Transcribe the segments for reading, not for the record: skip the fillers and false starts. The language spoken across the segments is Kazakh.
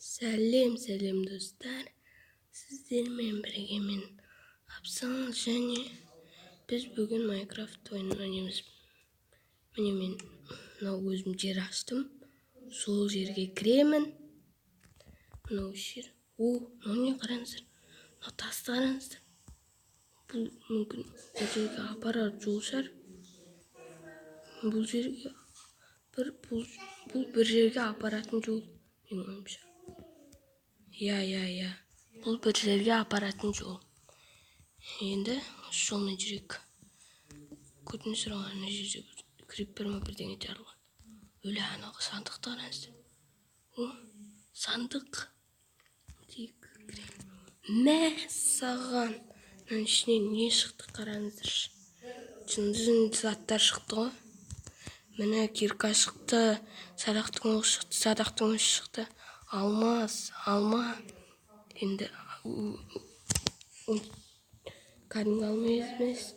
Сәлем достар, сіздермен бірге мен Абзал және біз бүгін Майнкрафт ойынын ойнаймыз. Міне мен мынау өзім жер аштым, сол жерге кіремін. Мынау жер, мынау не қараңыздар, мынау тасты қараңыздар. Бұл мүмкін бұл жерге апарар жол шығар. Бұл бір жерге апаратын жол, менің ойымша. Я. Бұл бір жерге апаратын жол. Енді осы жолмен жүрек. Көрдіңіздер ғой, ана жерде криппер ма бірдеңе жарылған. Өлі анау сандықты қараңыздар. Сандық. Саған. Мынаның ішінен не шықты қараңыздаршы. Жынды заттар шықты ғой. Міне кирка шықты, садақтың оғы шықты, садақтың өзі шықты. Алма. Енді кәдімгі алма емес,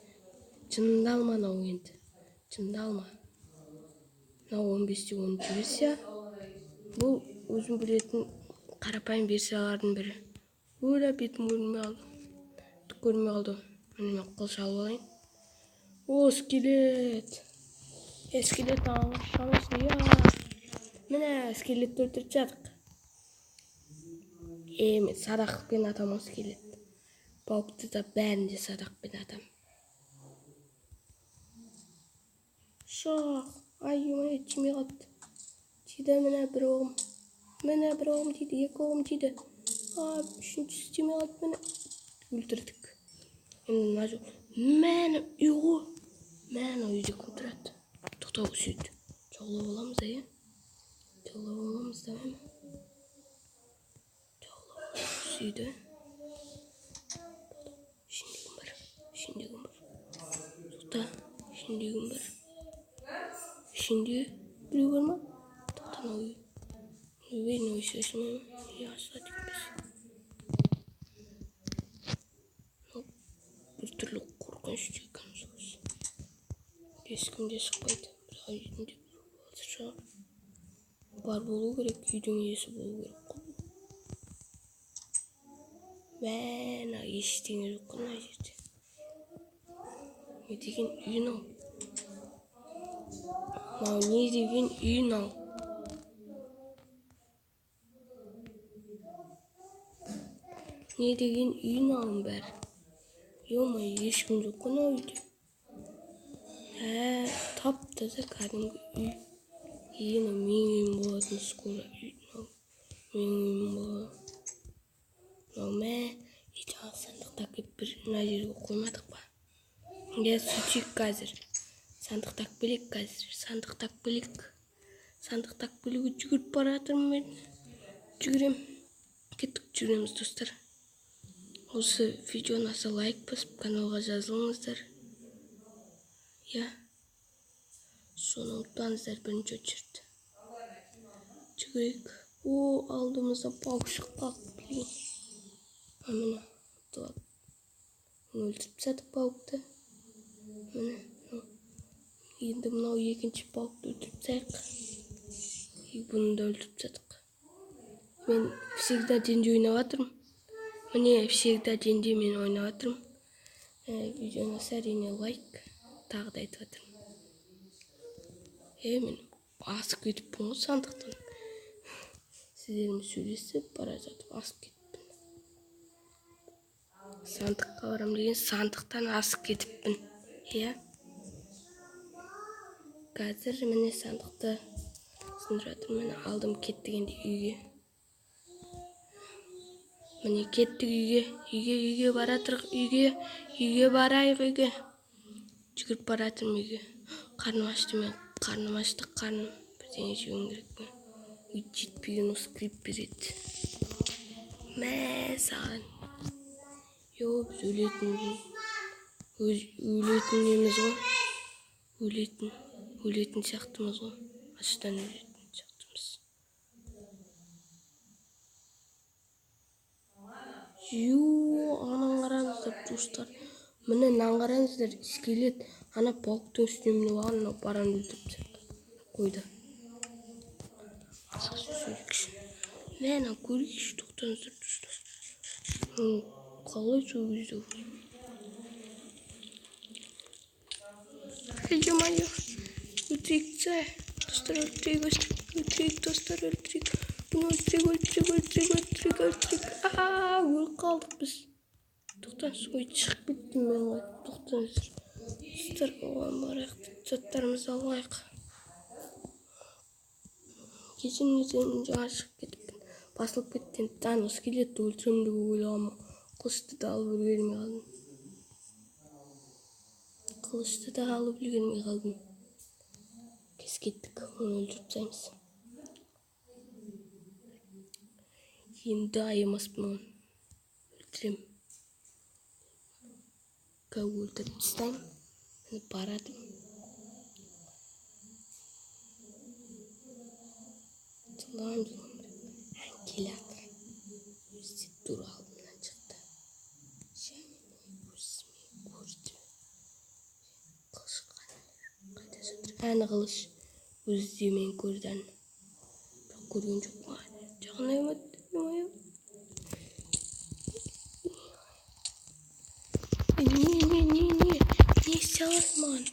жынды алма мынау енді. Жынды алма. Мынау 15-те 10 версия. Бұл өзім білетін қарапайым версиялардың бірі. Өлі бетім көрінбей қалды. Түк көрінбей қалды. Міне мен қол шалып алайын. Скелет. Скелет алып шамасын. Міне скелетті өлтіріп жатық. Мен садақпен атам скелет. Пауқты да бәрінде садақпен атам. Шақ. Ай, тимей қалды. Тиді міне бір оғым. Тиді, екі оғым тиді. Үшіншісі тимей қалды міне. Өлтірдік. Енді мына жол. Мені үйде кім тұрады. Тоқтау сөйді. Жоғлап оламыз да, Сөйді. Ішінде кім бар? Тоқта, ішінде кім бар? Ішінде біреу бар ма? Тоқта, мынау шешімі. Асады кембесі. Бір түрлі қорқынышты екен соғыс. Ешкімде шықпайды. Бірақ үйінде шығар. Бар болу керек, үйдің иесі болу керек. Мә, ештеңе жоқ қой мына жерде. Не деген үй мынау? Не деген үй мынау? Не деген үй мынауың бәрі? Ешкім жоқ қой мына үйде. Тап-таза кәдімгі үй. Менің үйім болатын скоро үй. Менің үйім болады. Жаңа сандықты әкеп бір мына жерге қоймадық па? Сөйтейік қазір. Сандықты білік. Жүгіріп бара жатырмын мен. Кеттік, жүреміз достар. Осы видеоны аса лайк басып, каналға жазылыңыздар. Соны ұмытпаңыздар, бірінші очередь. Жүгірейік. Алдымызда паук шыққан. Міне, өлтіріп тастадық паукты. Міне, енді мынау екінші паукты өлтіріп тастайық. Бұны да өлтіріп тастадық. Мен всегда денде ойнап жатырмын. Видеоны әрине лайк, тағы да айтып жатырмын. Мен асып кетіппін ғой сандықтан. Сіздермен сөйлесіп бара жатып асып кетіппін. Сандыққа барам деген сандықтан асып кетіппін. Қазір міне сандықты сындырып жатырмын. Алдым кеттік енді үйге. Міне кеттік үйге баратырық. Үйге барайық үйге. Жүгіріп баратырмын үйге. Қарным ашты. Бірдеңе жеуім керек пе? Үй жетпеген осы криппер еді. Саған. Біз өлетін еміз ғой. Өлетін сияқтымыз ғой. Аштан өлетін сияқтымыз. Анан қараңыздар достар. Міне қараңыздар, скелет. Ана пауктың үстіне мініп алған, мынау баран өлтіріп қойды. Мені көрейікші тоқтаңыздар достар. Қалай сол кезде ё-моё, өлтірейік достар, өлтірейік достар, өлтірейік. Бұны өлтірейік. Өліп қалдық біз. Тоқтаңыз, ой, шығып кеттім мен ғой. Тоқтаңыздар. Достар, оған барайық, заттарымызды алайық. Кешіріңіздер, жаңа шығып кетіппін. Басылып кеткен таны скелетті өлтіремін деп ойлағанмын. Қылышты да алып үлгермей қалдым. Кес кеттік, оны өлтіріп тастаймыз. Енді аямаспын оны. Өлтіремін. Өлтіріп тастаймын. Мені барадым. Жылам. Келе жатыр. Өзі тура алдымнан шықты. Және көзіме көрді. Қылыш қайда жатыр? Әні қылыш. Өзі мен көрді. Бірақ көрген жоқ ма? Жағын аймады. Не істей аласың маған?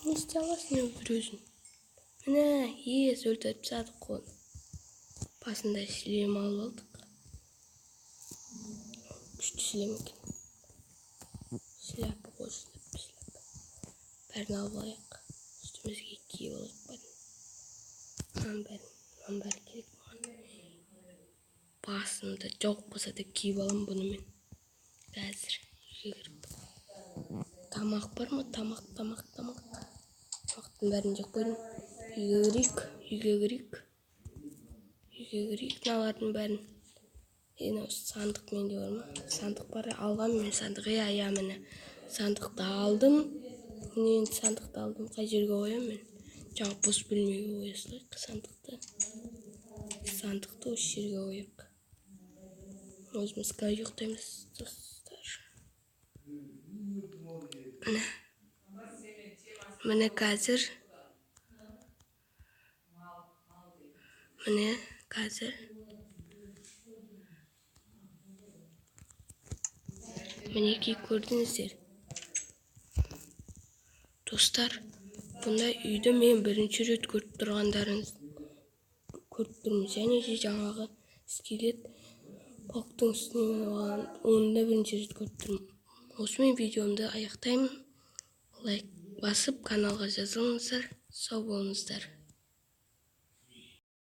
Не істей аласың бір өзің? Міне, өлтіріп тастадық қой. Басында шлем алып алдық. Күшті шлем екен. Шляпа қойсын. Бәрін алып алайық. Үстімізге киіп алайық бәрін. Мынан бәрі керек маған. Басымда жоқ болса да киіп аламын бұны мен. Қазір үйге кіріп. Тамақ бар ма? Тамақтың бәрін жеп қойдым. Үйге кірейік. Мыналардың бәрін. Сандық менде бар ма? Сандық бар, алғам мен сандық. Міне. Сандықты алдым. Қай жерге қоям мен? Жаңа бос бөлмеге қоя салайық сандықты. Сандықты осы жерге қояйық. Өзіміз қалай ұйықтаймыз достар. Міне қазір. Мінекей көрдіңіздер. Достар, бұндай үйді мен бірінші рет көріп тұрмын. Және жаңағы скелет пауктың үстіне алған. Оны да бірінші рет көріп тұрмын. Осымен видеомды аяқтаймын. Лайк басып, каналға жазылыңыздар. Сау болыңыздар.